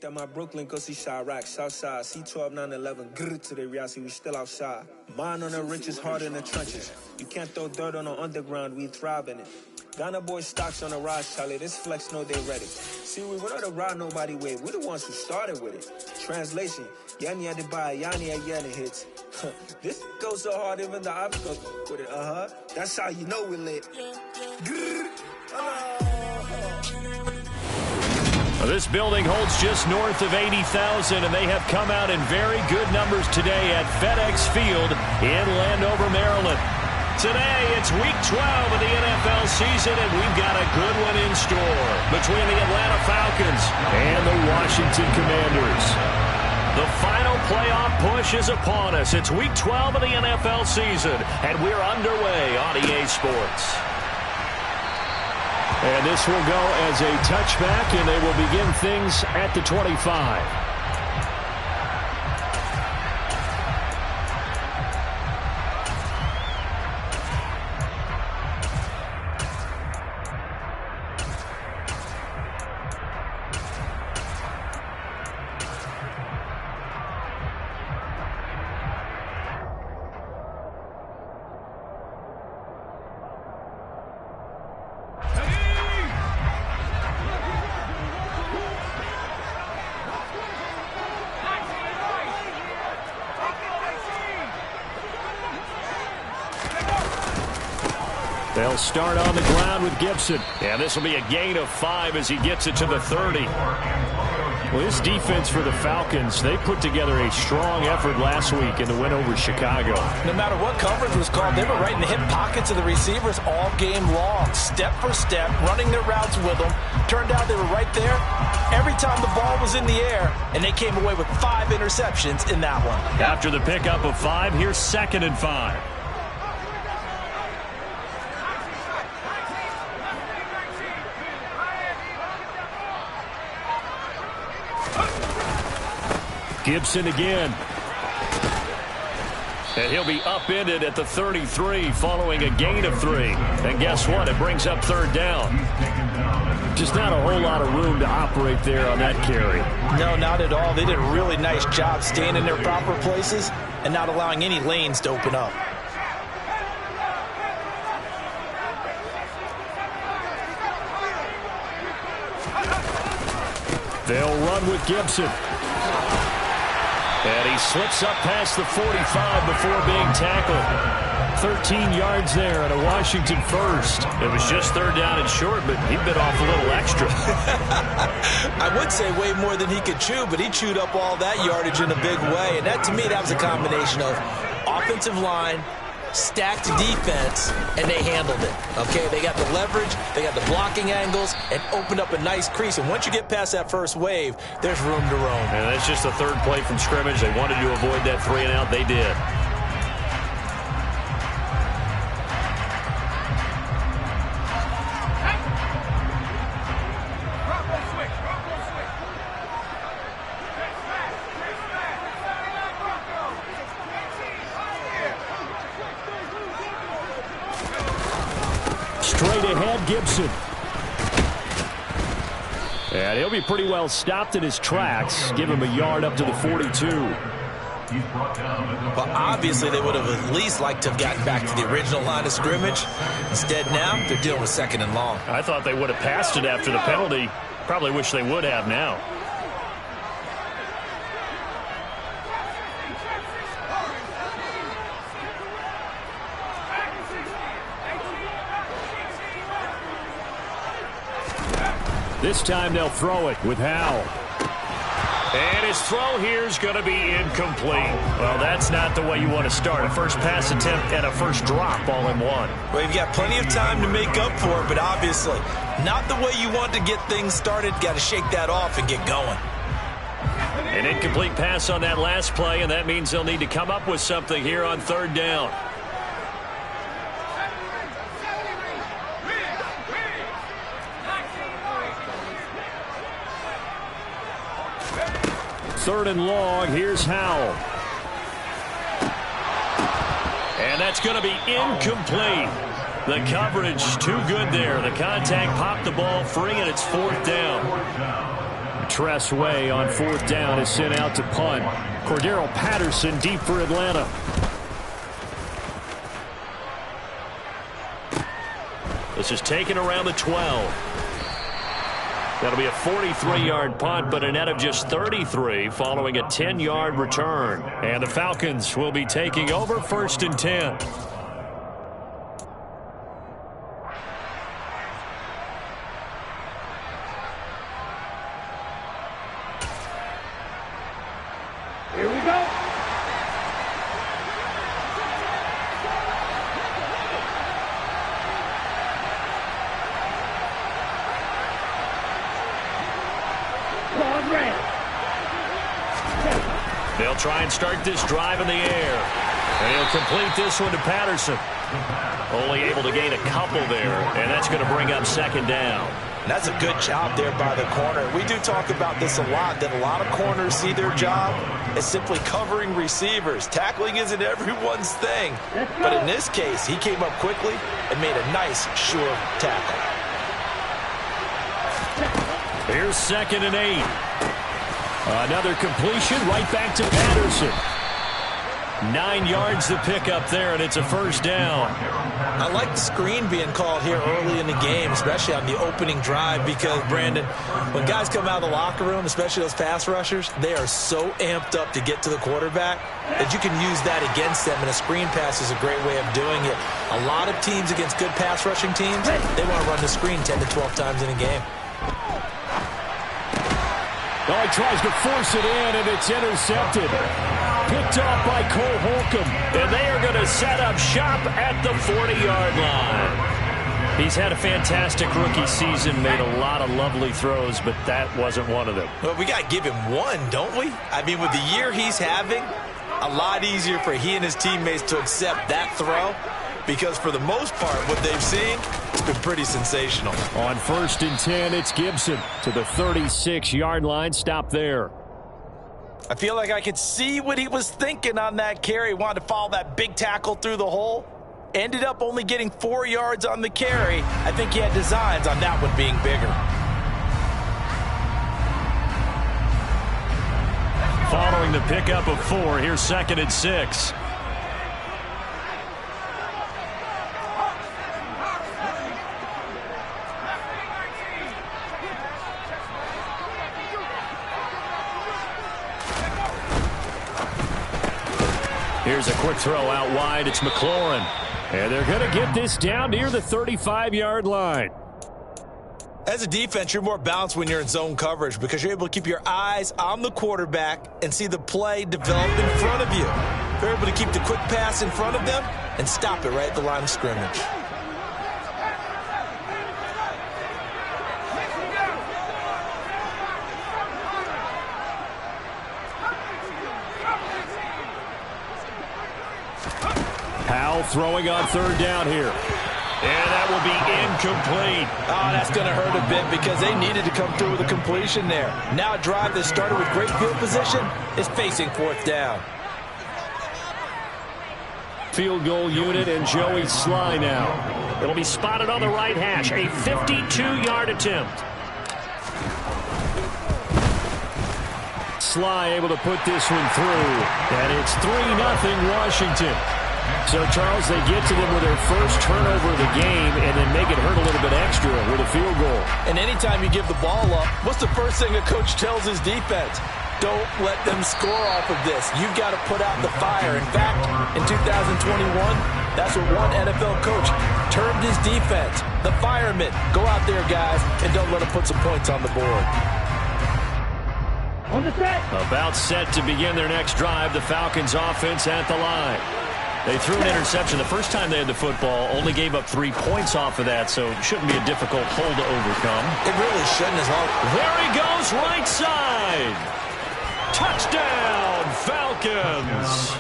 That my Brooklyn, go see Chirac, Southside, C12, 911, grrr to the reality, we still outside. Mine on the riches, hard in the trenches. You can't throw dirt on the underground, we thrive in it. Ghana boys stocks on the rise, Charlie, this flex know they ready. See, we went on the ride nobody with, we the ones who started with it. Translation, Yani had to buy, Yani had Yanni hits. This goes so hard, even the ops go with it, That's how you know we lit. Grrr. This building holds just north of 80,000, and they have come out in very good numbers today at FedEx Field in Landover, Maryland. Today, it's Week 12 of the NFL season, and we've got a good one in store between the Atlanta Falcons and the Washington Commanders. The final playoff push is upon us. It's Week 12 of the NFL season, and we're underway on EA Sports. And this will go as a touchback, and they will begin things at the 25. They'll start on the ground with Gibson. And this will be a gain of 5 as he gets it to the 30. Well, this defense for the Falcons, they put together a strong effort last week in the win over Chicago. No matter what coverage was called, they were right in the hip pockets of the receivers all game long, step for step, running their routes with them. Turned out they were right there every time the ball was in the air, and they came away with 5 interceptions in that one. After the pickup of 5, here's 2nd and 5. Gibson again. And he'll be upended at the 33 following a gain of 3. And guess what? It brings up 3rd down. Just not a whole lot of room to operate there on that carry. No, not at all. They did a really nice job staying in their proper places and not allowing any lanes to open up. They'll run with Gibson. And he slips up past the 45 before being tackled. 13 yards there and a Washington first. It was just 3rd down and short, but he bit off a little extra. I would say way more than he could chew, but he chewed up all that yardage in a big way. And that, to me, that was a combination of offensive line, stacked defense, and they handled it. Okay, they got the leverage, they got the blocking angles, and opened up a nice crease. And once you get past that first wave, there's room to roam. And that's just the 3rd play from scrimmage. They wanted to avoid that 3 and out. They did. Straight ahead, Gibson. And he'll be pretty well stopped in his tracks. Give him a yard up to the 42. Well, obviously, they would have at least liked to have gotten back to the original line of scrimmage. Instead, now, they're dealing with 2nd and long. I thought they would have passed it after the penalty. Probably wish they would have now. This time they'll throw it with Howell. And his throw here is going to be incomplete. Well, that's not the way you want to start. A first pass attempt and a first drop all in one. Well, you've got plenty of time to make up for it, but obviously not the way you want to get things started. Got to shake that off and get going. An incomplete pass on that last play, and that means they'll need to come up with something here on 3rd down. Third and long, here's Howell. And that's going to be incomplete. The coverage too good there. The contact popped the ball free, and it's 4th down. Tress Way on 4th down is sent out to punt. Cordero Patterson deep for Atlanta. This is taken around the 12. That'll be a 43-yard punt, but a net of just 33 following a 10-yard return. And the Falcons will be taking over 1st and 10. Here we go. They'll try and start this drive in the air. And he'll complete this one to Patterson. Only able to gain a couple there, and that's going to bring up 2nd down. That's a good job there by the corner. We do talk about this a lot, that a lot of corners see their job as simply covering receivers. Tackling isn't everyone's thing. But in this case, he came up quickly and made a nice, sure tackle. Here's 2nd and 8. Another completion right back to Patterson. 9 yards to pick up there, and it's a 1st down. I like the screen being called here early in the game, especially on the opening drive, because, Brandon, when guys come out of the locker room, especially those pass rushers, they are so amped up to get to the quarterback that you can use that against them, and a screen pass is a great way of doing it. A lot of teams against good pass rushing teams, they want to run the screen 10 to 12 times in a game. Oh, he tries to force it in, and it's intercepted. Picked off by Cole Holcomb, and they are going to set up shop at the 40-yard line. He's had a fantastic rookie season, made a lot of lovely throws, but that wasn't one of them. Well, we got to give him one, don't we? I mean, with the year he's having, a lot easier for he and his teammates to accept that throw, because for the most part, what they've seen, it's been pretty sensational. On 1st and 10, it's Gibson to the 36-yard line. Stop there. I feel like I could see what he was thinking on that carry. He wanted to follow that big tackle through the hole. Ended up only getting 4 yards on the carry. I think he had designs on that one being bigger. Following the pickup of 4, here's 2nd and 6. Here's a quick throw out wide. It's McLaurin. And they're going to get this down near the 35-yard line. As a defense, you're more balanced when you're in zone coverage because you're able to keep your eyes on the quarterback and see the play develop in front of you. You're able to keep the quick pass in front of them and stop it right at the line of scrimmage. Powell throwing on 3rd down here. And that will be incomplete. Oh, that's going to hurt a bit because they needed to come through with a completion there. Now a drive that started with great field position is facing 4th down. Field goal unit and Joey Sly now. It'll be spotted on the right hash. A 52-yard attempt. Sly able to put this one through. And it's 3-0 Washington. So, Charles, they get to them with their first turnover of the game and then make it hurt a little bit extra with a field goal. And anytime you give the ball up, what's the first thing a coach tells his defense? Don't let them score off of this. You've got to put out the fire. In fact, in 2021, that's what one NFL coach termed his defense. The firemen. Go out there, guys, and don't let them put some points on the board. On the set. About set to begin their next drive. The Falcons offense at the line. They threw an interception the first time they had the football, only gave up 3 points off of that, so it shouldn't be a difficult hole to overcome. It really shouldn't as long. There he goes, right side. Touchdown, Falcons.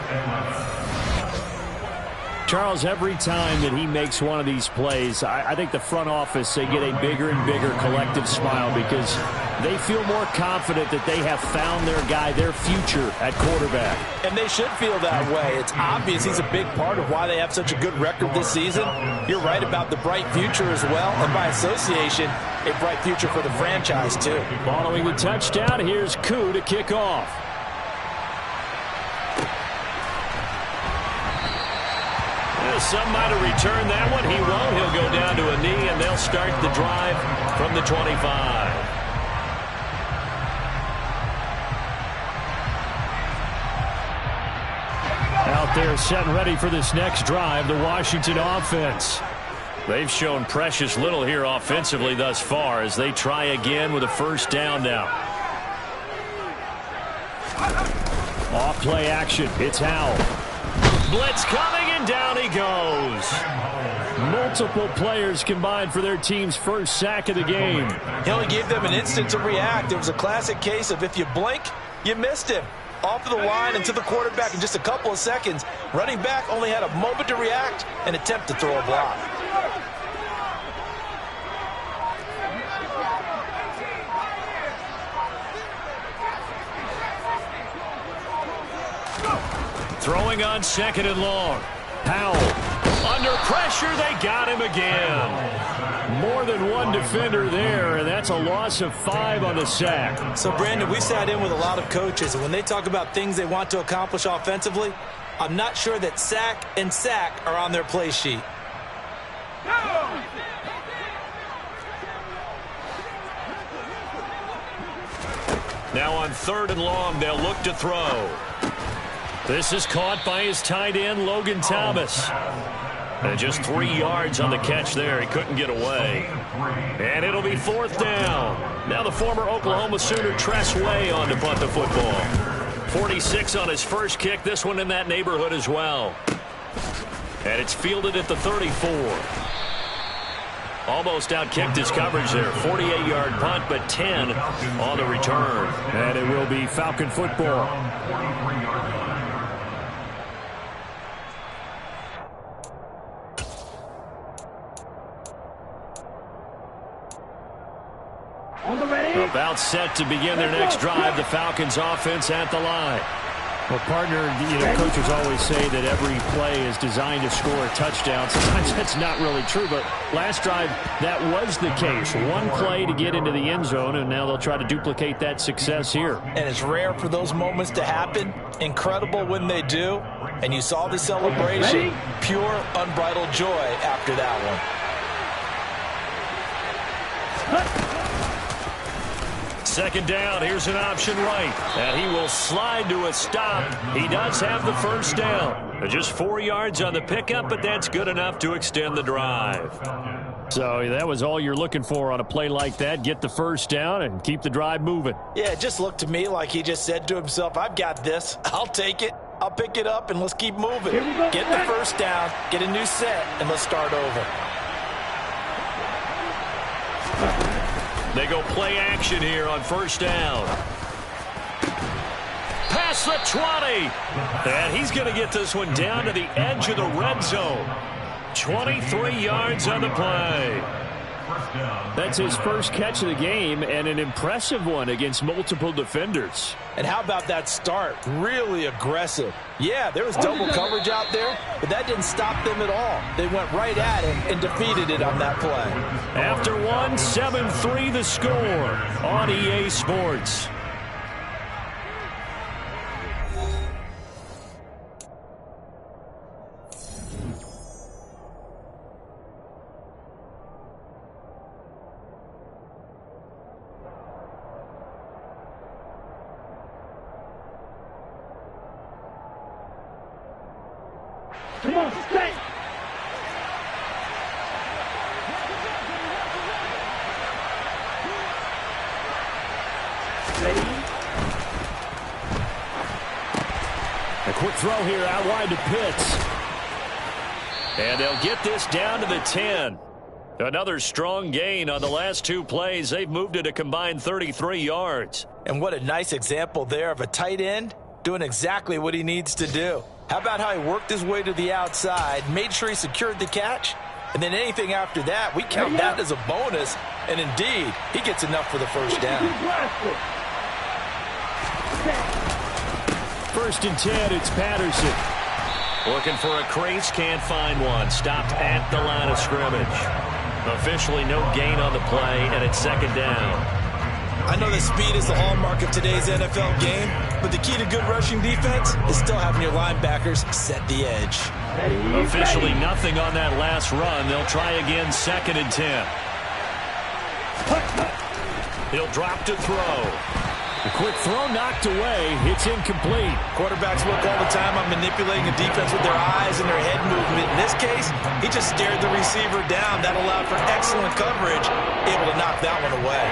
Charles, every time that he makes one of these plays, I think the front office, they get a bigger and bigger collective smile because they feel more confident that they have found their guy, their future at quarterback. And they should feel that way. It's obvious he's a big part of why they have such a good record this season. You're right about the bright future as well, and by association, a bright future for the franchise too. Following the touchdown, here's Koo to kick off. Some might have returned that one. He won't. He'll go down to a knee, and they'll start the drive from the 25. Out there set and ready for this next drive, the Washington offense. They've shown precious little here offensively thus far as they try again with a first down now. Off play action. It's Howell. Blitz coming, and down he goes. Multiple players combined for their team's first sack of the game. He only gave them an instant to react. It was a classic case of if you blink, you missed him. Off of the line and to the quarterback in just a couple of seconds. Running back only had a moment to react and attempt to throw a block. Throwing on second and long. Howell. Under pressure, they got him again. More than one defender there, and that's a loss of 5 on the sack. So, Brandon, we sat in with a lot of coaches, and when they talk about things they want to accomplish offensively, I'm not sure that sack and sack are on their play sheet. Now on third and long, they'll look to throw. This is caught by his tight end, Logan Thomas. And just 3 yards on the catch there. He couldn't get away. And it'll be fourth down. Now the former Oklahoma Sooner Tress Way on to punt the football. 46 on his first kick. This one in that neighborhood as well. And it's fielded at the 34. Almost out-kicked his coverage there. 48-yard punt, but 10 on the return. And it will be Falcon football. About set to begin their next drive, the Falcons offense at the line. Well, partner, coaches always say that every play is designed to score a touchdown. Sometimes that's not really true, but last drive, that was the case. One play to get into the end zone, and now they'll try to duplicate that success here. And it's rare for those moments to happen. Incredible when they do. And you saw the celebration. Pure, unbridled joy after that one. Second down, here's an option right. And he will slide to a stop. He does have the first down. Just 4 yards on the pickup, but that's good enough to extend the drive. So that was all you're looking for on a play like that. Get the first down and keep the drive moving. Yeah, it just looked to me like he just said to himself, I've got this. I'll take it. I'll pick it up, and let's keep moving. Get the first down, get a new set, and let's start over. They go play action here on first down. Past the 20. And he's going to get this one down to the edge of the red zone. 23 yards on the play. That's his first catch of the game, and an impressive one against multiple defenders. And how about that start? Really aggressive. Yeah, there was double coverage out there, but that didn't stop them at all. They went right at it and defeated it on that play. After one, 7-3 the score on EA Sports. Come on, stay! A quick throw here out wide to Pitts. And they'll get this down to the 10. Another strong gain on the last 2 plays. They've moved it a combined 33 yards. And what a nice example there of a tight end doing exactly what he needs to do. How about how he worked his way to the outside, made sure he secured the catch, and then anything after that, we count that as a bonus And indeed, he gets enough for the first down. First and 10, it's Patterson. Looking for a crease, can't find one. Stopped at the line of scrimmage. Officially no gain on the play, and it's second down. I know that speed is the hallmark of today's NFL game, but the key to good rushing defense is still having your linebackers set the edge. Officially nothing on that last run. They'll try again, second and 10. He'll drop to throw. A quick throw knocked away. It's incomplete. Quarterbacks look all the time on manipulating the defense with their eyes and their head movement. In this case, he just stared the receiver down. That allowed for excellent coverage, able to knock that one away.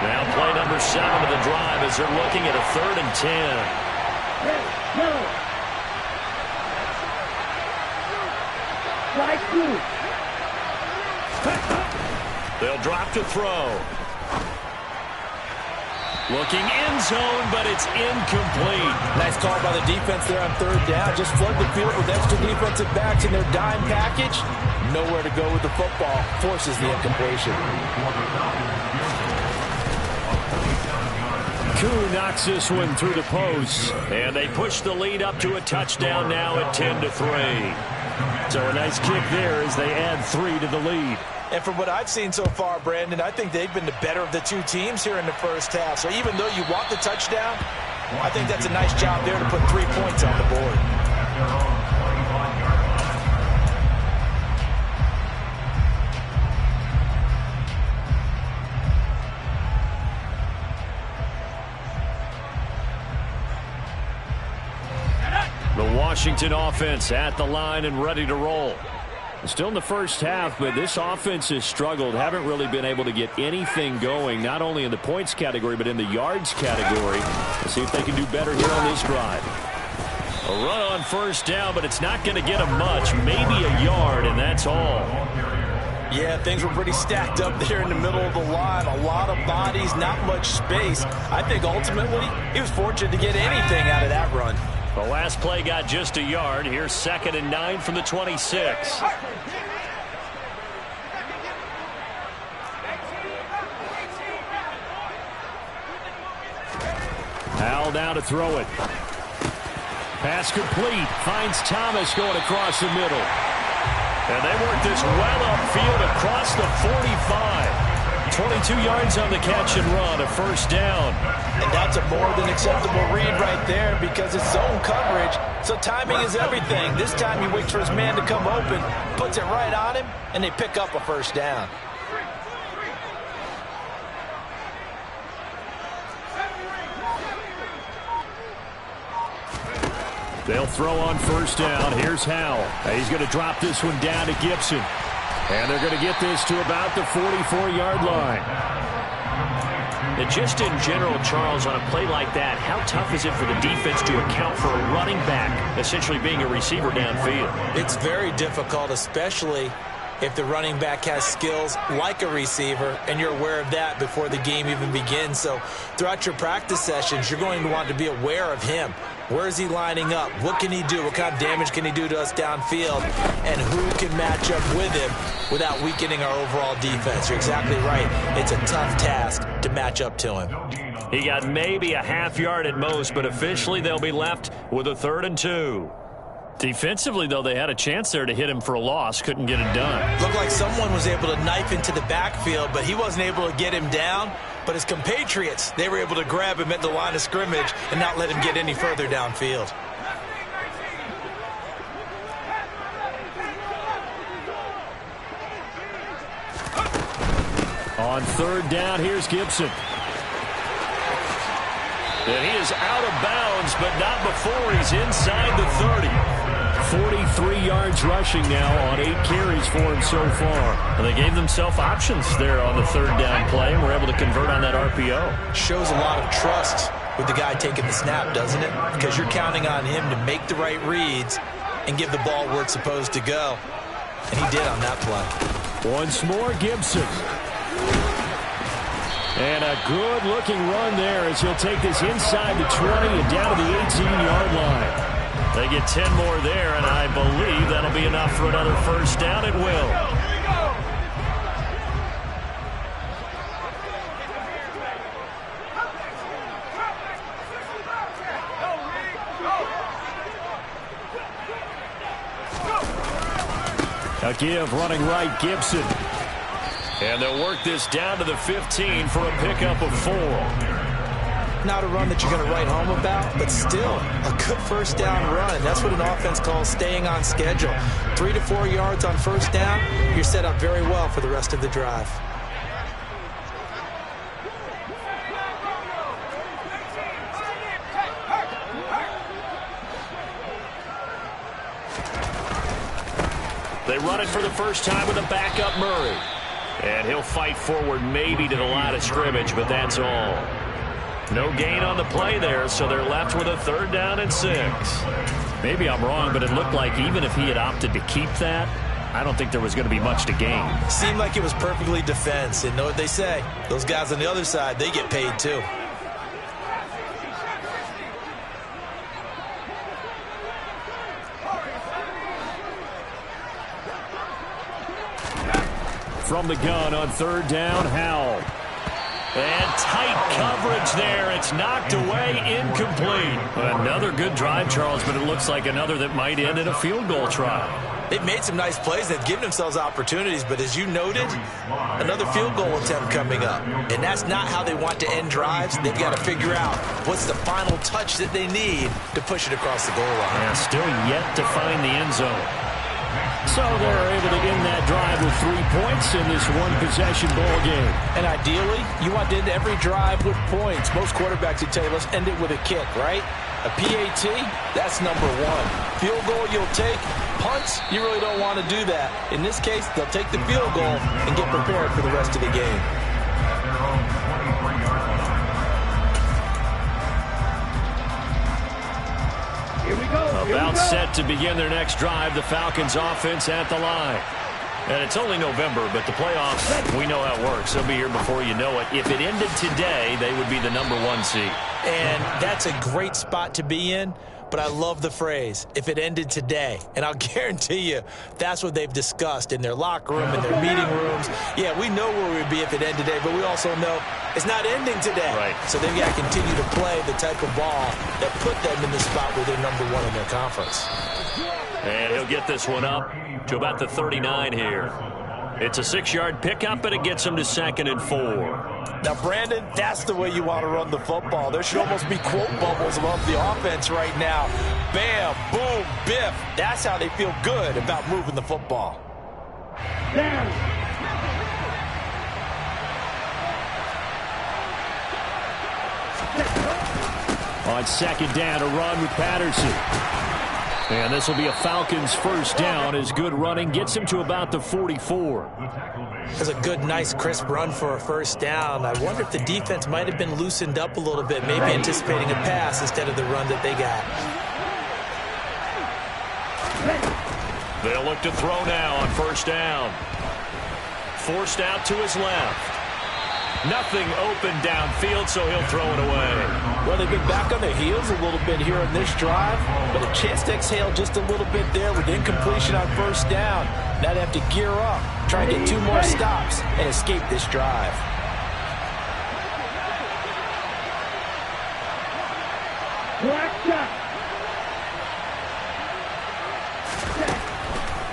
Now play number 7 of the drive as they're looking at a third and 10. They'll drop to throw. Looking end zone, but it's incomplete. Nice call by the defense there on third down. Just flood the field with extra defensive backs in their dime package. Nowhere to go with the football. Forces the incompletion. Koo knocks this one through the post. And they push the lead up to a touchdown now at 10-3. So a nice kick there as they add 3 to the lead. And from what I've seen so far, Brandon, I think they've been the better of the two teams here in the first half. So even though you want the touchdown, I think that's a nice job there to put 3 points on the board. The Washington offense at the line and ready to roll. Still in the first half, but this offense has struggled. Haven't really been able to get anything going, not only in the points category, but in the yards category. Let's see if they can do better here on this drive. A run on first down, but it's not going to get them much. Maybe a yard, and that's all. Yeah, things were pretty stacked up there in the middle of the line. A lot of bodies, not much space. I think ultimately he was fortunate to get anything out of that run. The last play got just a yard. Here's second and 9 from the 26. Howell now to throw it. Pass complete. Finds Thomas going across the middle. And they work this well upfield across the 45. 22 yards on the catch and run, a first down. And that's a more than acceptable read right there because it's zone coverage, so timing is everything. This time he waits for his man to come open, puts it right on him, and they pick up a first down. They'll throw on first down. Here's Howell. He's going to drop this one down to Gibson. And they're going to get this to about the 44-yard line. And just in general, Charles, on a play like that, how tough is it for the defense to account for a running back essentially being a receiver downfield? It's very difficult, especially if the running back has skills like a receiver, and you're aware of that before the game even begins. So throughout your practice sessions, you're going to want to be aware of him. Where is he lining up? What can he do? What kind of damage can he do to us downfield? And who can match up with him without weakening our overall defense? You're exactly right. It's a tough task to match up to him. He got maybe a half yard at most, but officially they'll be left with a 3rd and 2. Defensively, though, they had a chance there to hit him for a loss. Couldn't get it done. Looked like someone was able to knife into the backfield, but he wasn't able to get him down. But his compatriots, they were able to grab him at the line of scrimmage and not let him get any further downfield. On 3rd down, here's Gibson. And he is out of bounds, but not before he's inside the 30. 43 yards rushing now on 8 carries for him so far. And they gave themselves options there on the 3rd down play and were able to convert on that RPO. Shows a lot of trust with the guy taking the snap, doesn't it? Because you're counting on him to make the right reads and give the ball where it's supposed to go. And he did on that play. Once more, Gibson. And a good-looking run there as he'll take this inside the 20 and down to the 18-yard line. They get 10 more there, and I believe that'll be enough for another first down. It will. A give running right, Gibson. And they'll work this down to the 15 for a pickup of 4. Not a run that you're going to write home about, but still a good first down run. That's what an offense calls staying on schedule. 3 to 4 yards on first down, you're set up very well for the rest of the drive. They run it for the first time with a backup Murray. And he'll fight forward maybe to the line of scrimmage, but that's all. No gain on the play there, so they're left with a 3rd down and 6. Maybe I'm wrong, but it looked like even if he had opted to keep that, I don't think there was going to be much to gain. Seemed like it was perfectly defense. And know what they say? Those guys on the other side, they get paid too. From the gun on 3rd down, Howell. And tight coverage there. It's knocked away, incomplete. Another good drive, Charles, but it looks like another that might end in a field goal try. They've made some nice plays. They've given themselves opportunities, but as you noted, another field goal attempt coming up. And that's not how they want to end drives. They've got to figure out what's the final touch that they need to push it across the goal line. And still yet to find the end zone. So they're able to end that drive with 3 points in this one-possession ball game. And ideally, you want to end every drive with points. Most quarterbacks would tell you, let's end it with a kick, right? A PAT, that's number 1. Field goal you'll take. Punts, you really don't want to do that. In this case, they'll take the field goal and get prepared for the rest of the game. About set to begin their next drive, the Falcons offense at the line. And it's only November, but the playoffs, we know how it works. They'll be here before you know it. If it ended today, they would be the number 1 seed. And that's a great spot to be in, but I love the phrase, if it ended today. And I'll guarantee you, that's what they've discussed in their locker room, in their meeting rooms. Yeah, we know where we'd be if it ended today, but we also know it's not ending today. Right. So they've got to continue to play the type of ball that put them in the spot where they're number 1 in their conference. And he'll get this one up to about the 39 here. It's a 6-yard pickup, and it gets him to 2nd and 4. Now, Brandon, that's the way you want to run the football. There should almost be quote bubbles above the offense right now. Bam, boom, biff. That's how they feel good about moving the football. Down. On 2nd down, a run with Patterson. And this will be a Falcons first down as good running gets him to about the 44. That's a good, nice, crisp run for a first down. I wonder if the defense might have been loosened up a little bit, maybe anticipating a pass instead of the run that they got. They'll look to throw now on first down. Forced out to his left. Nothing open downfield, so he'll throw it away. Well, they've been back on their heels a little bit here in this drive, but a chance to exhale just a little bit there with incompletion on first down. Now they have to gear up, try and get 2 more stops, and escape this drive.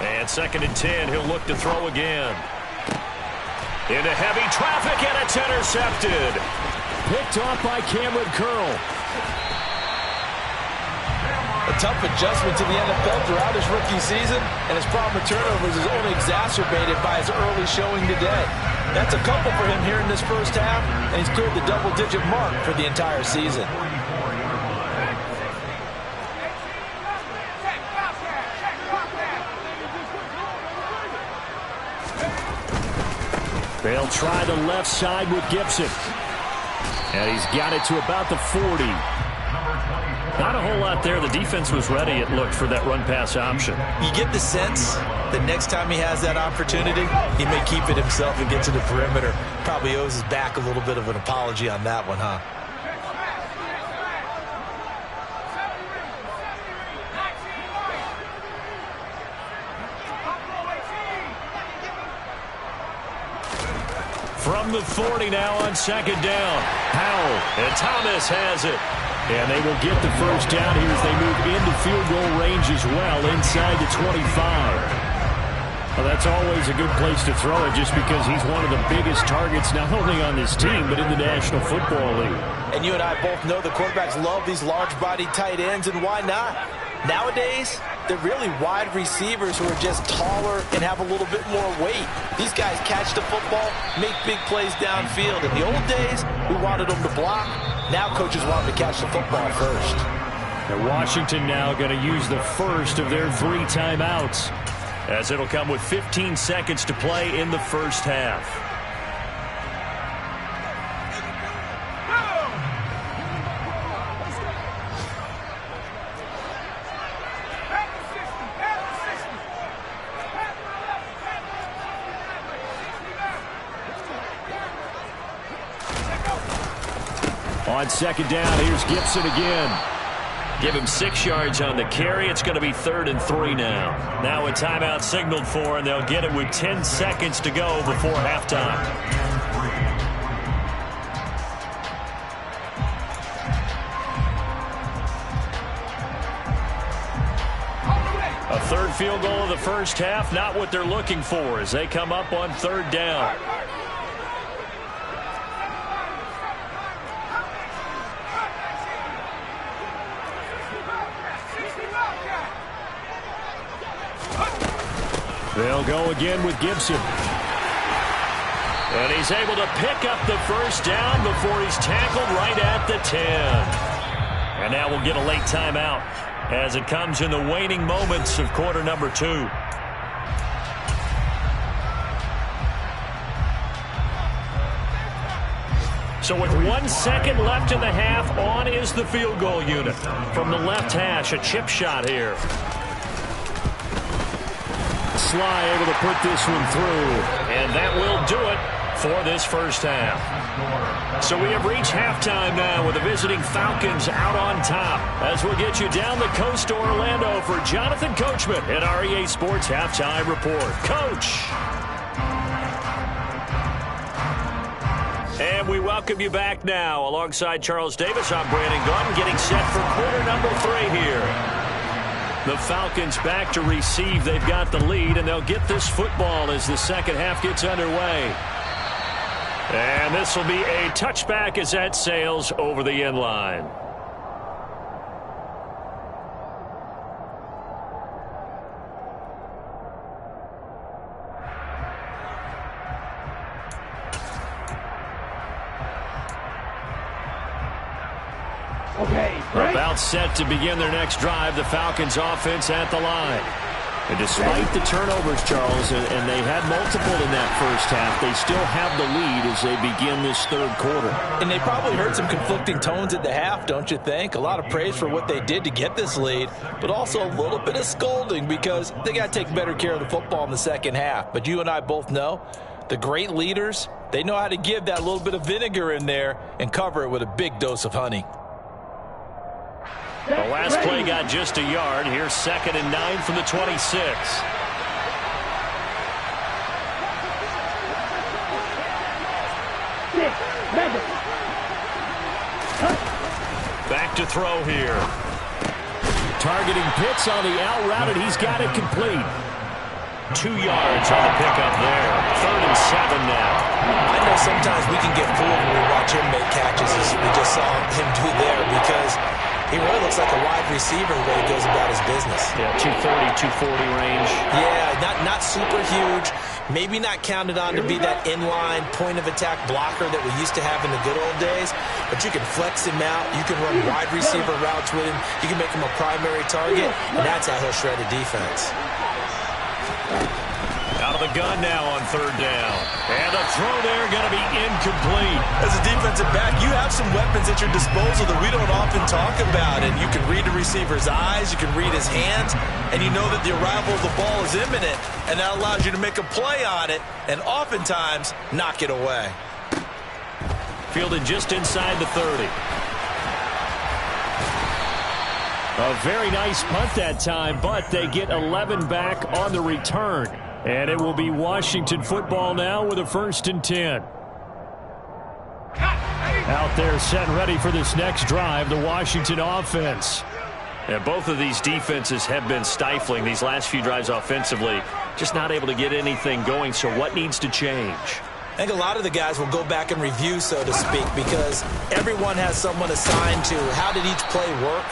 And 2nd and 10, he'll look to throw again. Into heavy traffic, and it's intercepted. Picked off by Cameron Curl. A tough adjustment to the NFL throughout his rookie season, and his problem with turnovers is only exacerbated by his early showing today. That's a couple for him here in this first half, and he's cleared the double-digit mark for the entire season. They'll try the left side with Gibson. And he's got it to about the 40. Not a whole lot there. The defense was ready, it looked, for that run-pass option. You get the sense that next time he has that opportunity, he may keep it himself and get to the perimeter. Probably owes his back a little bit of an apology on that one, huh? From the 40 now on 2nd down. Howell, and Thomas has it. And they will get the first down here as they move into field goal range as well inside the 25. Well, that's always a good place to throw it just because he's one of the biggest targets not only on this team but in the National Football League. And you and I both know the quarterbacks love these large-body tight ends, and why not? Nowadays, they're really wide receivers who are just taller and have a little bit more weight. These guys catch the football, make big plays downfield. In the old days, we wanted them to block. Now coaches want them to catch the football first. And Washington now going to use the first of their 3 timeouts, as it'll come with 15 seconds to play in the first half. On second down, here's Gibson again. Give him 6 yards on the carry. It's going to be 3rd and 3 now. Now a timeout signaled for, and they'll get it with 10 seconds to go before halftime. A 3rd field goal of the first half, not what they're looking for as they come up on 3rd down. They'll go again with Gibson. And he's able to pick up the first down before he's tackled right at the 10. And now we'll get a late timeout as it comes in the waning moments of quarter number 2. So with 1 second left in the half, on is the field goal unit. From the left hash, a chip shot here. Sly able to put this one through, and that will do it for this first half. So we have reached halftime now with the visiting Falcons out on top, as we'll get you down the coast to Orlando for Jonathan Coachman at our EA Sports Halftime Report. Coach! And we welcome you back now. Alongside Charles Davis, I'm Brandon Gaunt, getting set for quarter number 3 here. The Falcons back to receive. They've got the lead, and they'll get this football as the second half gets underway. And this will be a touchback as that sails over the end line. About set to begin their next drive, the Falcons offense at the line. And despite the turnovers, Charles, and they had multiple in that first half, they still have the lead as they begin this 3rd quarter. And they probably heard some conflicting tones at the half, don't you think? A lot of praise for what they did to get this lead, but also a little bit of scolding because they got to take better care of the football in the second half. But you and I both know the great leaders, they know how to give that little bit of vinegar in there and cover it with a big dose of honey. The last play got just a yard. Here's 2nd and 9 from the 26. Back to throw here. Targeting Pitts on the out route, and he's got it complete. 2 yards on the pickup there. 3rd and 7 now. I know sometimes we can get fooled when we watch him make catches, as we just saw him do there, because he really looks like a wide receiver the way he goes about his business. Yeah, 230, 240 range. Yeah, not super huge. Maybe not counted on to be that inline point-of-attack blocker that we used to have in the good old days. But you can flex him out. You can run wide receiver routes with him. You can make him a primary target, and that's how he'll shred a defense. Out of the gun now on 3rd down. And a throw there going to be incomplete. As a defensive back, you have some weapons at your disposal that we don't often talk about. And you can read the receiver's eyes, you can read his hands, and you know that the arrival of the ball is imminent. And that allows you to make a play on it and oftentimes knock it away. Fielded just inside the 30. A very nice punt that time, but they get 11 back on the return. And it will be Washington football now with a 1st and 10. Out there set and ready for this next drive, the Washington offense. And both of these defenses have been stifling these last few drives offensively. Just not able to get anything going, so what needs to change? I think a lot of the guys will go back and review, so to speak, because everyone has someone assigned to how did each play work.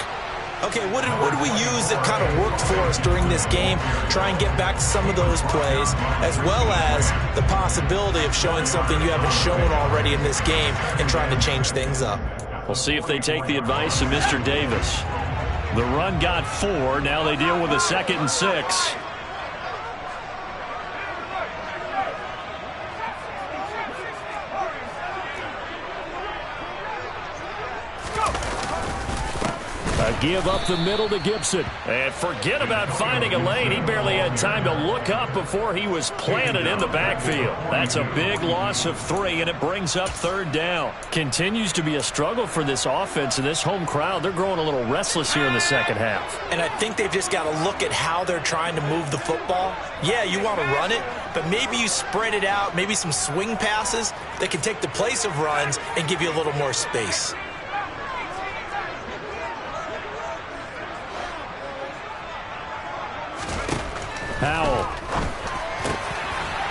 Okay, what did we use that kind of worked for us during this game? Try and get back to some of those plays, as well as the possibility of showing something you haven't shown already in this game and trying to change things up. We'll see if they take the advice of Mr. Davis. The run got 4. Now they deal with a 2nd and 6. A give up the middle to Gibson. And forget about finding a lane. He barely had time to look up before he was planted in the backfield. That's a big loss of 3, and it brings up 3rd down. Continues to be a struggle for this offense, and this home crowd, they're growing a little restless here in the second half. And I think they've just got to look at how they're trying to move the football. Yeah, you want to run it, but maybe you spread it out, maybe some swing passes that can take the place of runs and give you a little more space. Howell.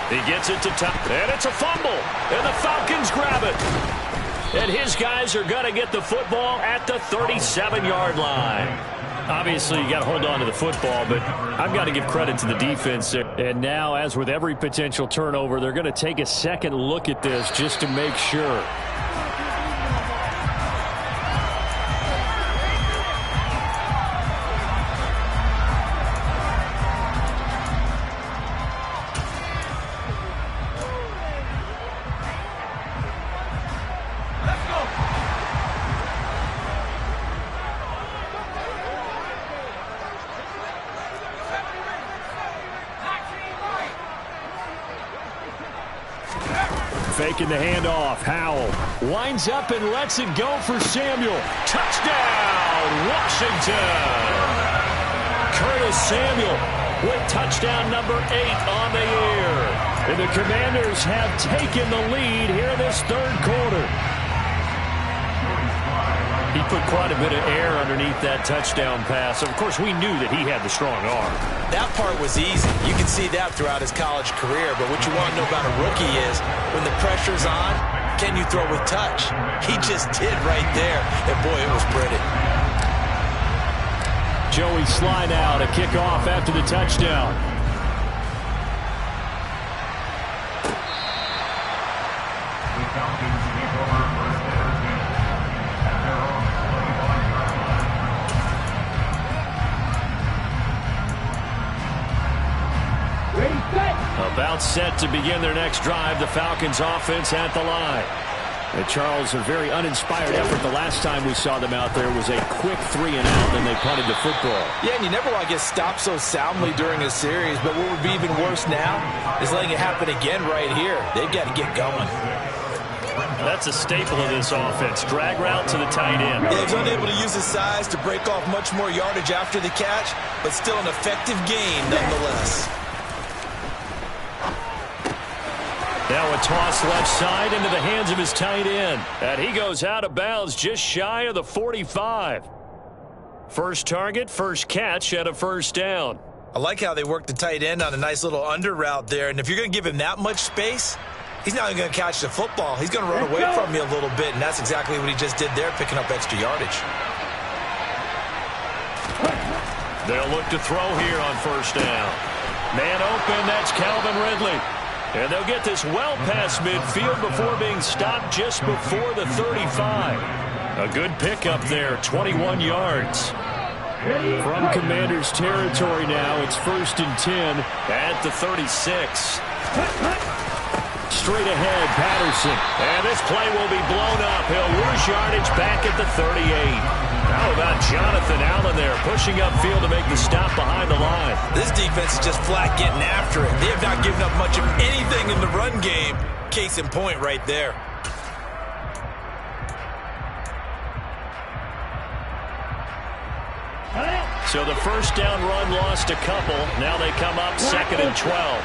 He gets it to top, and it's a fumble, and the Falcons grab it. And his guys are going to get the football at the 37-yard line. Obviously, you got to hold on to the football, but I've got to give credit to the defense. And now, as with every potential turnover, they're going to take a second look at this just to make sure. Faking the handoff. Howell winds up and lets it go for Samuel. Touchdown, Washington! Curtis Samuel with touchdown number 8 on the year. And the Commanders have taken the lead here in this 3rd quarter. He put quite a bit of air underneath that touchdown pass. Of course, we knew that he had the strong arm. That part was easy. You can see that throughout his college career. But what you want to know about a rookie is when the pressure's on, can you throw with touch? He just did right there. And, boy, it was pretty. Joey Sly now to kick off after the touchdown. About set to begin their next drive. The Falcons offense at the line. And Charles, a very uninspired effort. The last time we saw them out there was a quick 3 and out, and they punted the football. Yeah, and you never want to get stopped so soundly during a series, but what would be even worse now is letting it happen again right here. They've got to get going. That's a staple of this offense. Drag route to the tight end. Yeah, he's unable to use his size to break off much more yardage after the catch, but still an effective gain nonetheless. Now a toss left side into the hands of his tight end. And he goes out of bounds just shy of the 45. First target, first catch, and a 1st down. I like how they work the tight end on a nice little under route there. And if you're going to give him that much space, he's not going to catch the football. He's going to run away from you a little bit, and that's exactly what he just did there, picking up extra yardage. They'll look to throw here on 1st down. Man open, that's Calvin Ridley. And they'll get this well past midfield before being stopped just before the 35. A good pickup there, 21 yards. From Commanders territory now, it's 1st and 10 at the 36. Straight ahead, Patterson. And this play will be blown up. He'll lose yardage back at the 38. How about Jonathan Allen there pushing upfield to make the stop behind the line? This defense is just flat getting after it. They have not given up much of anything in the run game. Case in point right there. So the 1st down run lost a couple. Now they come up 2nd and 12.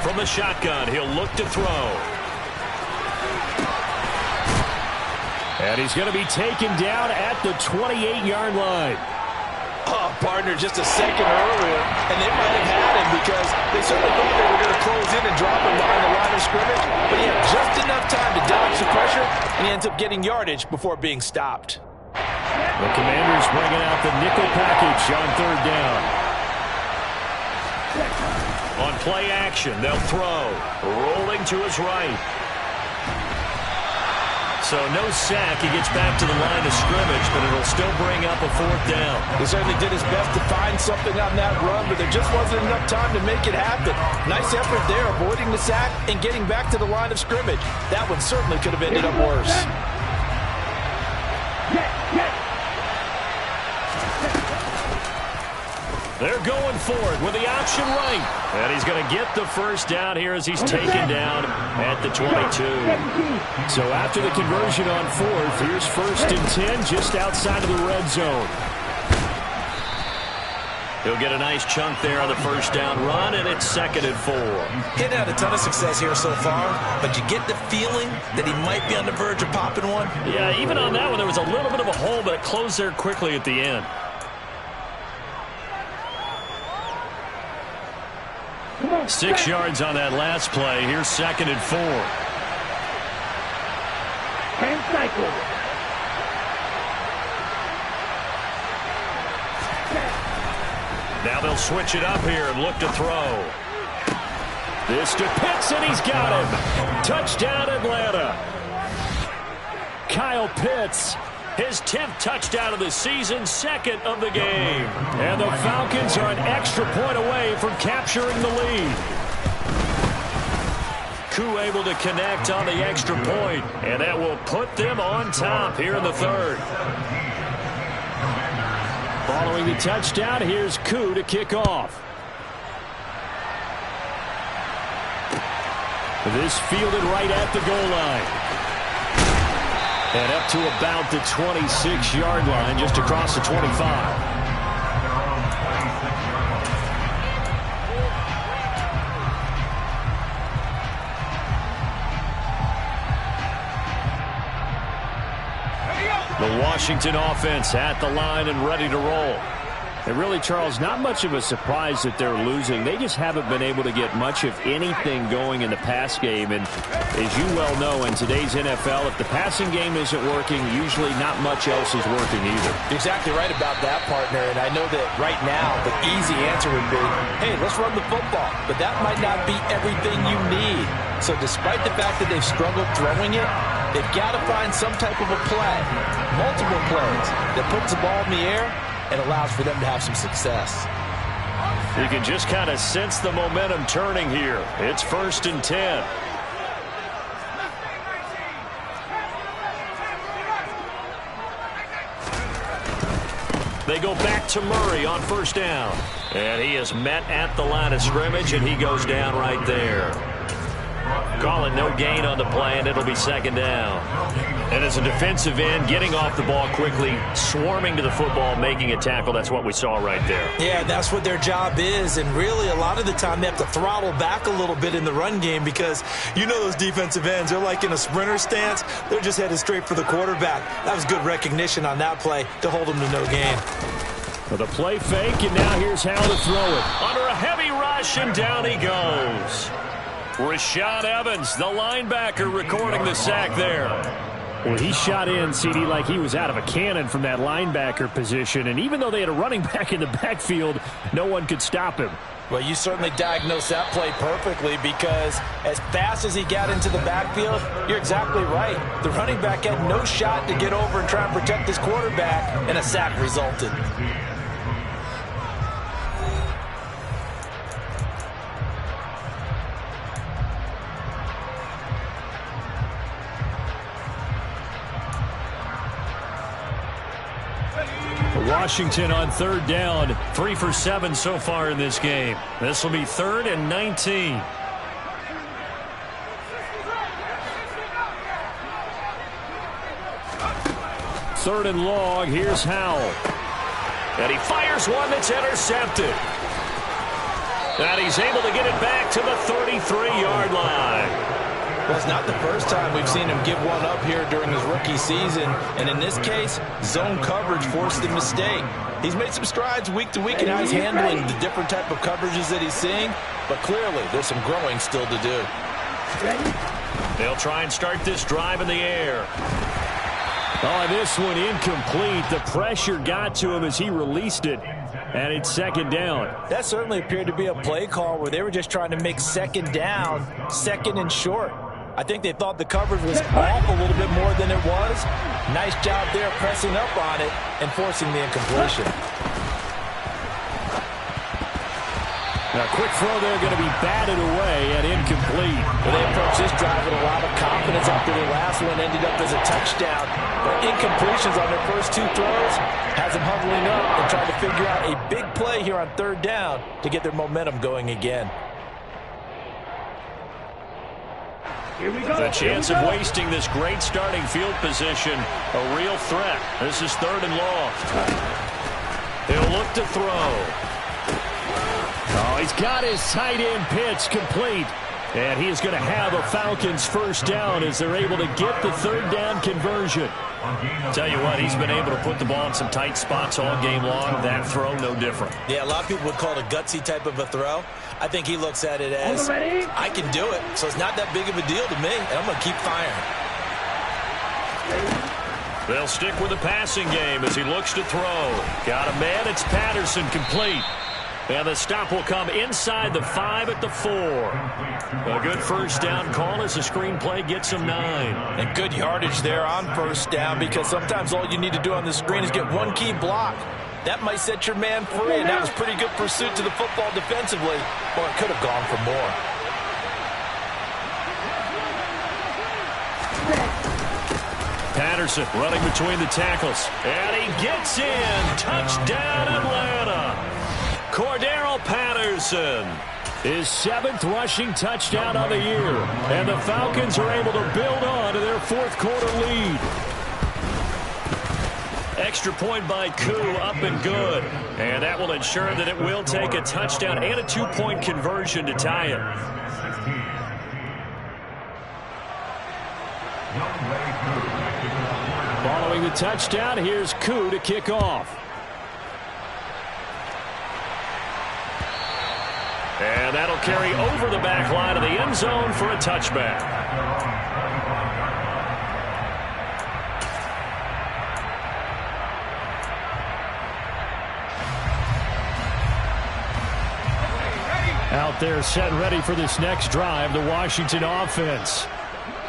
From the shotgun, he'll look to throw. And he's going to be taken down at the 28-yard line. Oh, partner, just a second earlier, and they might have had him because they certainly thought they were going to close in and drop him behind the line of scrimmage, but he had just enough time to dodge the pressure, and he ends up getting yardage before being stopped. The Commanders bringing out the nickel package on third down. On play action, they'll throw. Rolling to his right. So no sack. He gets back to the line of scrimmage, but it'll still bring up a fourth down. He certainly did his best to find something on that run, but there just wasn't enough time to make it happen. Nice effort there, avoiding the sack and getting back to the line of scrimmage. That one certainly could have ended up worse. They're going for it with the option right. And he's going to get the first down here as he's taken down at the 22. So after the conversion on fourth, here's 1st and 10 just outside of the red zone. He'll get a nice chunk there on the first down run, and it's 2nd and 4. He hadn't had a ton of success here so far, but you get the feeling that he might be on the verge of popping one. Yeah, even on that one, there was a little bit of a hole, but it closed there quickly at the end. 6 yards on that last play. Here's 2nd and 4. And cycle. Now they'll switch it up here and look to throw. This to Pitts, and he's got him. Touchdown, Atlanta. Kyle Pitts, his 10th touchdown of the season, 2nd of the game. And the Falcons are an extra point away from capturing the lead. Koo able to connect on the extra point, and that will put them on top here in the 3rd. Following the touchdown, here's Koo to kick off. This fielded right at the goal line. And up to about the 26-yard line, just across the 25. The Washington offense at the line and ready to roll. And really, Charles, not much of a surprise that they're losing. They just haven't been able to get much of anything going in the pass game. And as you well know, in today's NFL, if the passing game isn't working, usually not much else is working either. You're exactly right about that, partner. And I know that right now the easy answer would be, hey, let's run the football. But that might not be everything you need. So despite the fact that they've struggled throwing it, they've got to find some type of a play, multiple plays, that puts the ball in the air and allows for them to have some success. You can just kind of sense the momentum turning here. It's 1st and 10. They go back to Murray on 1st down. And he is met at the line of scrimmage, and he goes down right there. Calling no gain on the play, and it'll be 2nd down. And as a defensive end, getting off the ball quickly, swarming to the football, making a tackle, that's what we saw right there. Yeah, that's what their job is, and really a lot of the time they have to throttle back a little bit in the run game because you know those defensive ends, they're like in a sprinter stance. They're just headed straight for the quarterback. That was good recognition on that play to hold them to no gain. For the play fake, and now here's how to throw it. Under a heavy rush, and down he goes. Rashad Evans, the linebacker, recording the sack there. Well, he shot in, CD, like he was out of a cannon from that linebacker position. And even though they had a running back in the backfield, no one could stop him. Well, you certainly diagnosed that play perfectly because as fast as he got into the backfield, you're exactly right. The running back had no shot to get over and try and protect his quarterback, and a sack resulted. Washington on 3rd down, 3 for 7 so far in this game. This will be 3rd and 19. Third and long, here's Howell. And he fires one that's intercepted. And he's able to get it back to the 33-yard line. Well, it's not the first time we've seen him give one up here during his rookie season. And in this case, zone coverage forced the mistake. He's made some strides week to week in how he's handling the different type of coverages that he's seeing. But clearly, there's some growing still to do. They'll try and start this drive in the air. Oh, this one incomplete. The pressure got to him as he released it. And it's second down. That certainly appeared to be a play call where they were just trying to make second down, second and short. I think they thought the coverage was off a little bit more than it was. Nice job there pressing up on it and forcing the incompletion. A quick throw there going to be batted away and incomplete. Well, they approached this drive with a lot of confidence after their last one ended up as a touchdown. But incompletions on their first two throws has them huddling up and trying to figure out a big play here on third down to get their momentum going again. Here we go. The chance of wasting this great starting field position, a real threat. This is third and long. He'll look to throw. Oh, he's got his tight end pitch complete. And he is going to have a Falcons first down as they're able to get the third down conversion. Tell you what, he's been able to put the ball in some tight spots all game long. That throw, no different. Yeah, a lot of people would call it a gutsy type of a throw. I think he looks at it as, I can do it, so it's not that big of a deal to me, and I'm going to keep firing. They'll stick with the passing game as he looks to throw. Got a man, it's Patterson, complete. And the stop will come inside the 5 at the 4. A good first down call as the screenplay gets him 9. And good yardage there on first down, because sometimes all you need to do on the screen is get one key block. That might set your man free, and that was pretty good pursuit to the football defensively, or it could have gone for more. Patterson running between the tackles. And he gets in. Touchdown, Atlanta. Cordero Patterson, his 7th rushing touchdown of the year. And the Falcons are able to build on to their fourth quarter lead. Extra point by Koo, up and good. And that will ensure that it will take a touchdown and a 2-point conversion to tie it. Following the touchdown, here's Koo to kick off. And that'll carry over the back line of the end zone for a touchback. Out there set ready for this next drive, the Washington offense.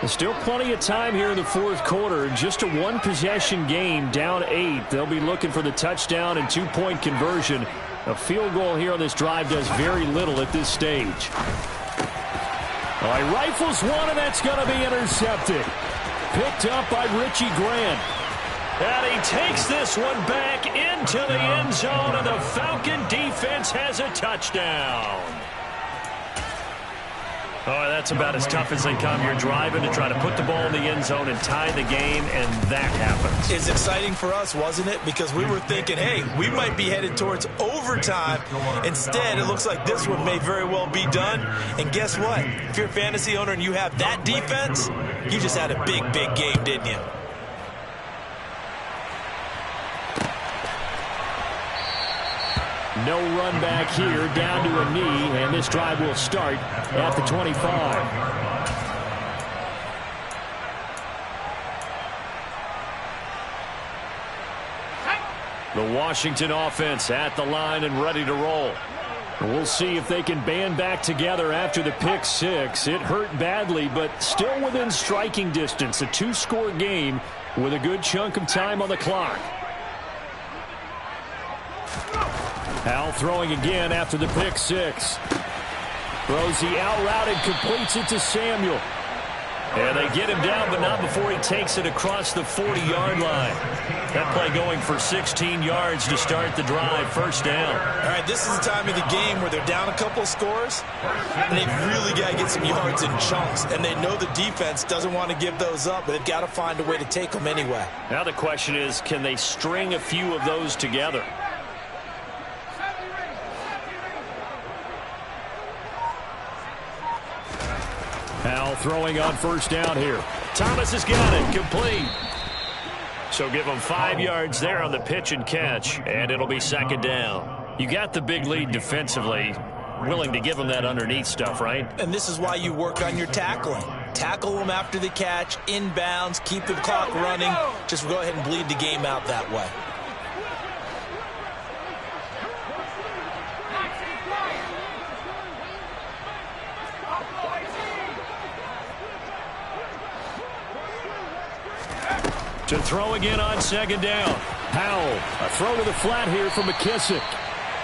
There's still plenty of time here in the fourth quarter. Just a one-possession game, down 8. They'll be looking for the touchdown and 2-point conversion. A field goal here on this drive does very little at this stage. Oh, he rifles one, and that's going to be intercepted. Picked up by Richie Grant. And he takes this one back into the end zone, and the Falcon defense has a touchdown. Oh, that's about as tough as they come. You're driving to try to put the ball in the end zone and tie the game, and that happens. It's exciting for us, wasn't it? Because we were thinking, hey, we might be headed towards overtime. Instead, it looks like this one may very well be done. And guess what? If you're a fantasy owner and you have that defense, you just had a big, big game, didn't you? No run back here, down to a knee, and this drive will start at the 25. The Washington offense at the line and ready to roll. We'll see if they can band back together after the pick 6. It hurt badly, but still within striking distance. A 2-score game with a good chunk of time on the clock. Al throwing again after the pick 6. Throws the out route and completes it to Samuel. And they get him down, but not before he takes it across the 40-yard line. That play going for 16 yards to start the drive. First down. All right, this is the time of the game where they're down a couple of scores, and they've really got to get some yards in chunks. And they know the defense doesn't want to give those up, but they've got to find a way to take them anyway. Now the question is, can they string a few of those together? Powell throwing on first down here. Thomas has got it. Complete. So give them 5 yards there on the pitch and catch, and it'll be second down. You got the big lead defensively. Willing to give them that underneath stuff, right? And this is why you work on your tackling. Tackle them after the catch, inbounds, keep the clock running. Just go ahead and bleed the game out that way. To throw again on second down. Powell, a throw to the flat here from McKissick.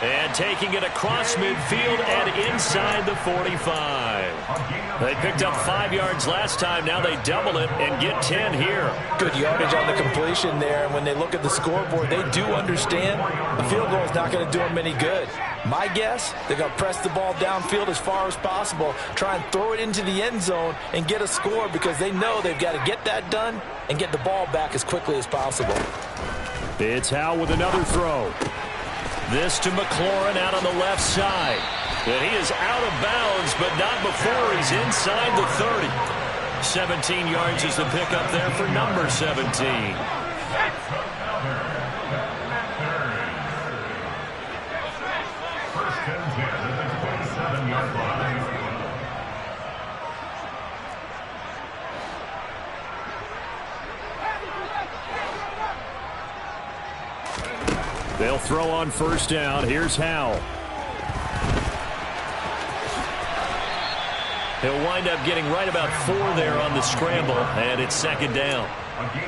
And taking it across midfield and inside the 45. They picked up 5 yards last time. Now they double it and get 10 here. Good yardage on the completion there. And when they look at the scoreboard, they do understand the field goal is not going to do them any good. My guess, they're going to press the ball downfield as far as possible, try and throw it into the end zone and get a score because they know they've got to get that done and get the ball back as quickly as possible. It's Howell with another throw. This to McLaurin out on the left side. And he is out of bounds, but not before he's inside the 30. 17 yards is the pickup there for number 17. They'll throw on first down. Here's Howell. He'll wind up getting right about 4 there on the scramble, and it's second down.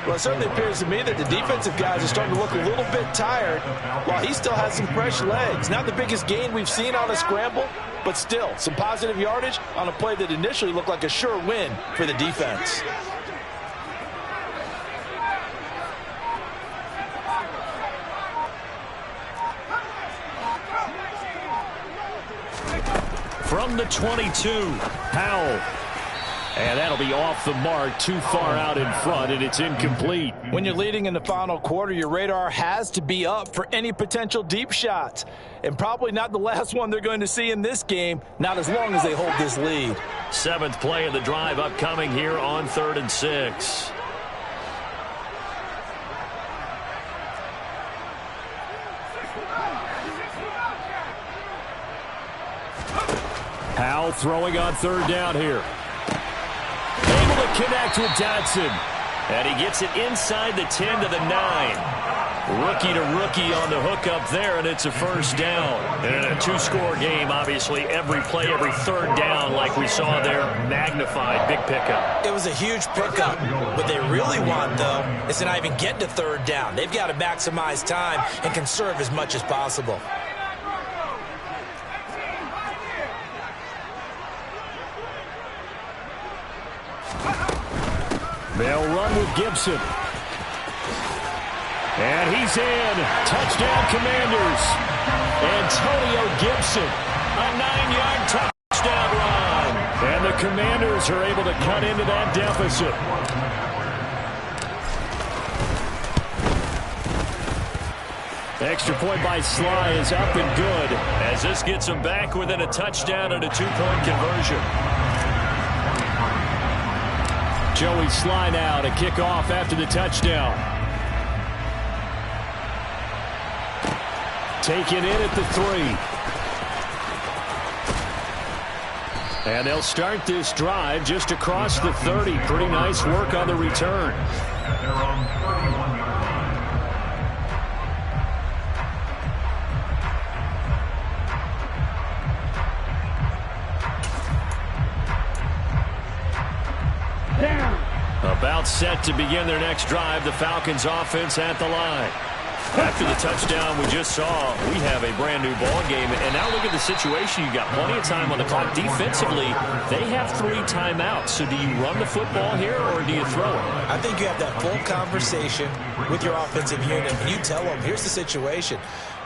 Well, it certainly appears to me that the defensive guys are starting to look a little bit tired while he still has some fresh legs. Not the biggest gain we've seen on a scramble, but still some positive yardage on a play that initially looked like a sure win for the defense. From the 22, Powell. And that'll be off the mark, too far out in front, and it's incomplete. When you're leading in the final quarter, your radar has to be up for any potential deep shots. And probably not the last one they're going to see in this game, not as long as they hold this lead. 7th play of the drive upcoming here on 3rd and 6. Powell throwing on 3rd down here. Able to connect with Dotson. And he gets it inside the 10 to the 9. Rookie to rookie on the hook up there, and it's a first down. And in a 2-score game, obviously, every play, every 3rd down, like we saw there, magnified. Big pickup. It was a huge pickup. What they really want, though, is to not even get to 3rd down. They've got to maximize time and conserve as much as possible. They'll run with Gibson. And he's in. Touchdown, Commanders. Antonio Gibson, a 9-yard touchdown run. And the Commanders are able to cut into that deficit. Extra point by Sly is up and good as this gets them back within a touchdown and a 2-point conversion. Joey Sly now to kick off after the touchdown. Taken in at the 3. And they'll start this drive just across the 30. Pretty nice work on the return. About set to begin their next drive. The Falcons offense at the line. After the touchdown we just saw, we have a brand new ball game. And now look at the situation. You got plenty of time on the clock. Defensively, they have 3 timeouts. So do you run the football here or do you throw it? I think you have that full conversation with your offensive unit. And you tell them, here's the situation.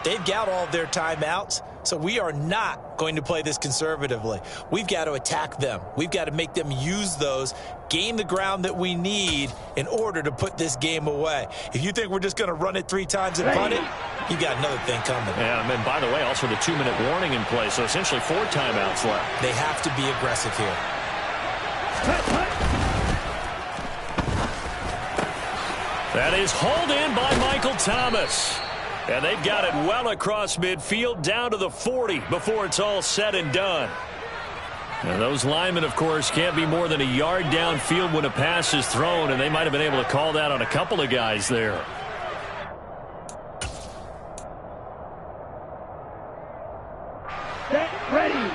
They've got all of their timeouts, so we are not going to play this conservatively. We've got to attack them. We've got to make them use those, gain the ground that we need in order to put this game away. If you think we're just going to run it 3 times and punt it, you got another thing coming. Yeah, and by the way, also the 2-minute warning in play, so essentially 4 timeouts left. They have to be aggressive here. That is hauled in by Michael Thomas. And they've got it well across midfield down to the 40 before it's all said and done. Now, those linemen, of course, can't be more than a yard downfield when a pass is thrown, and they might have been able to call that on a couple of guys there. Get ready.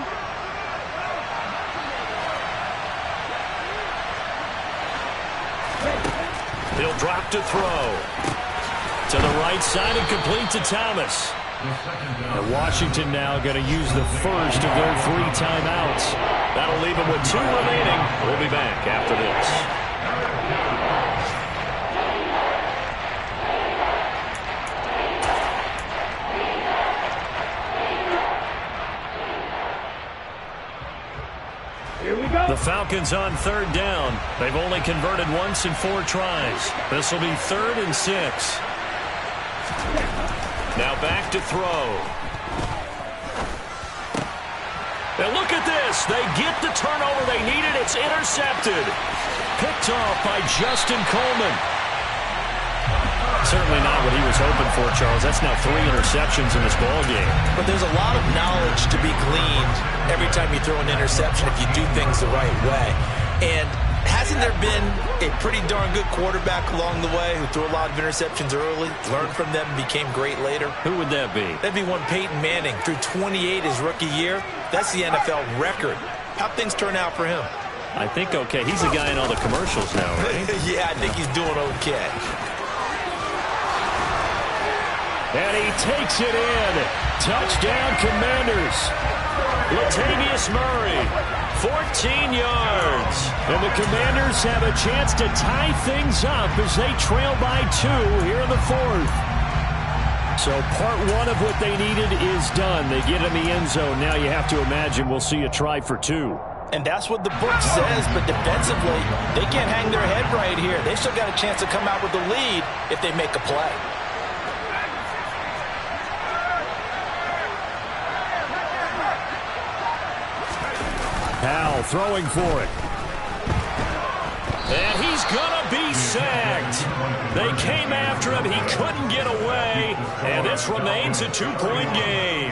He'll drop to throw. To the right side and complete to Thomas. And Washington now going to use the first of their 3 timeouts. That'll leave them with 2 remaining. We'll be back after this. Here we go. The Falcons on 3rd down. They've only converted once in 4 tries. This will be 3rd and 6. Now back to throw. And look at this. They get the turnover they needed. It's intercepted. Picked off by Justin Coleman. Certainly not what he was hoping for, Charles. That's now 3 interceptions in this ballgame. But there's a lot of knowledge to be gleaned every time you throw an interception if you do things the right way. And hasn't there been a pretty darn good quarterback along the way who threw a lot of interceptions early, learned from them, became great later? Who would that be? That'd be one Peyton Manning. Threw 28 his rookie year. That's the NFL record. How'd things turn out for him? I think okay. He's the guy in all the commercials now, right? Yeah, I think he's doing okay. And he takes it in. Touchdown, Commanders. Latavius Murray, 14 yards. And the Commanders have a chance to tie things up as they trail by 2 here in the 4th. So part 1 of what they needed is done. They get in the end zone. Now you have to imagine we'll see a try for 2. And that's what the book says, but defensively, they can't hang their head right here. They still got a chance to come out with the lead if they make a play. Powell throwing for it. And he's going to be sacked. They came after him. He couldn't get away. And this remains a 2-point game.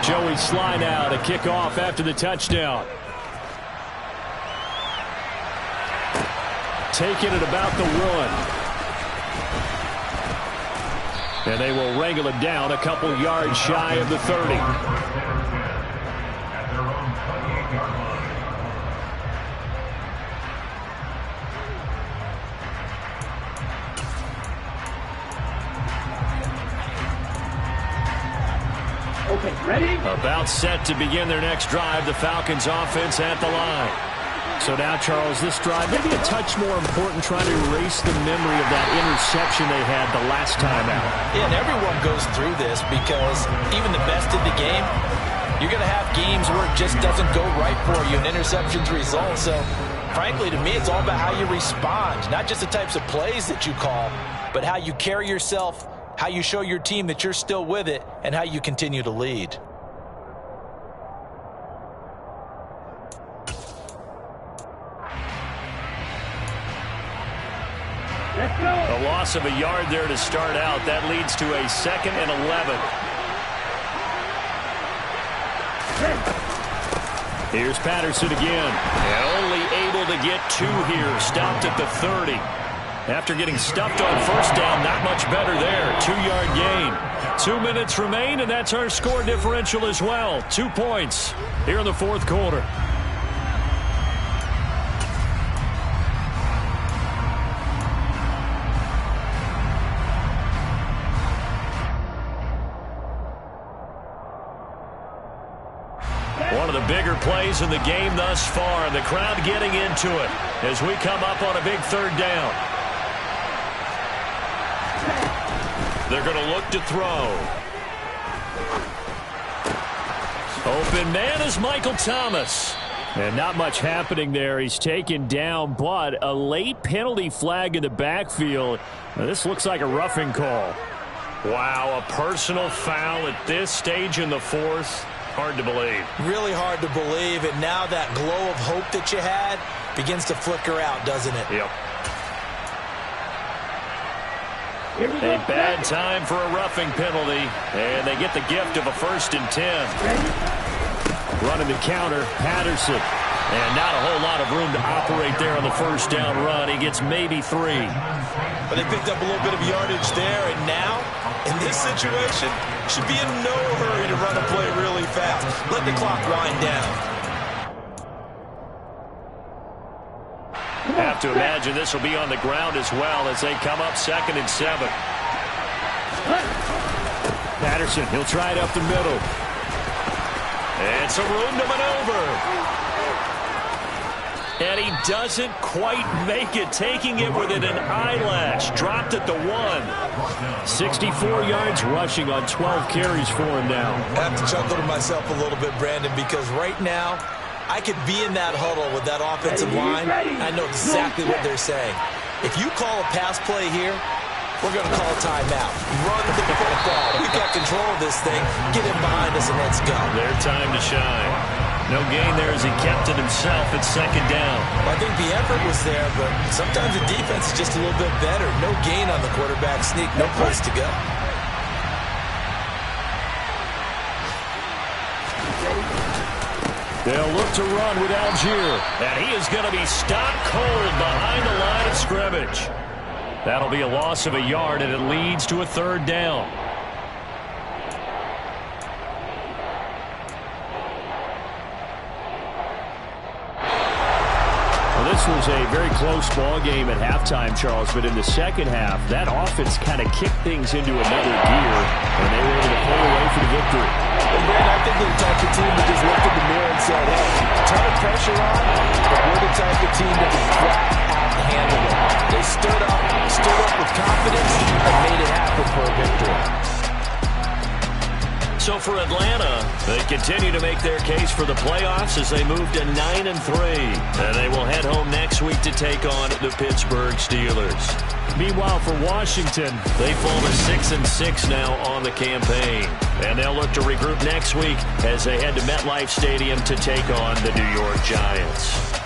Joey Sly now to kick off after the touchdown. Taking it about the 1. And they will wrangle it down a couple yards shy of the 30. Okay, ready? About set to begin their next drive. The Falcons offense at the line. So now, Charles, this drive maybe a touch more important, trying to erase the memory of that interception they had the last time out. Yeah, and everyone goes through this because even the best in the game, you're going to have games where it just doesn't go right for you, and interceptions result. So, frankly, to me, it's all about how you respond, not just the types of plays that you call, but how you carry yourself, how you show your team that you're still with it, and how you continue to lead. A loss of a yard there to start out. That leads to a 2nd and 11. Here's Patterson again. And only able to get 2 here. Stopped at the 30. After getting stuffed on 1st down, not much better there. 2-yard gain. 2 minutes remain, and that's our score differential as well. 2 points here in the 4th quarter. One of the bigger plays in the game thus far, and the crowd getting into it as we come up on a big 3rd down. They're going to look to throw. Open man is Michael Thomas. And not much happening there. He's taken down, but a late penalty flag in the backfield. Now, this looks like a roughing call. Wow, a personal foul at this stage in the 4th. Hard to believe. Really hard to believe, and now that glow of hope that you had begins to flicker out, doesn't it? Yep. A bad time for a roughing penalty, and they get the gift of a 1st and 10. Running the counter, Patterson. And not a whole lot of room to operate there on the 1st down run. He gets maybe 3. But they picked up a little bit of yardage there, and now, in this situation, should be in no hurry to run a play really fast. Let the clock wind down. Have to imagine this will be on the ground as well as they come up 2nd and 7. Patterson, he'll try it up the middle. And some room to maneuver. And he doesn't quite make it, taking it within an eyelash. Dropped at the 1. 64 yards rushing on 12 carries for him now. I have to chuckle to myself a little bit, Brandon, because right now, I could be in that huddle with that offensive line. I know exactly what they're saying. If you call a pass play here, we're going to call a timeout. Run the football. We've got control of this thing. Get him behind us and let's go. Their time to shine. No gain there as he kept it himself at 2nd down. Well, I think the effort was there, but sometimes the defense is just a little bit better. No gain on the quarterback sneak. No place to go. They'll look to run with Algier. And he is going to be stopped cold behind the line of scrimmage. That'll be a loss of a yard, and it leads to a 3rd down. Well, this was a very close ball game at halftime, Charles, but in the second half, that offense kind of kicked things into another gear, and they were able to pull away for the victory. And Brad, I think they're the type of team that just looked in the mirror and said, hey, a ton of pressure on, but we're the type of team that can flat out handle it. They stood up with confidence, and made it happen for a victory. So for Atlanta, they continue to make their case for the playoffs as they move to 9-3. And they will head home next week to take on the Pittsburgh Steelers. Meanwhile, for Washington, they fall to 6-6 now on the campaign. And they'll look to regroup next week as they head to MetLife Stadium to take on the New York Giants.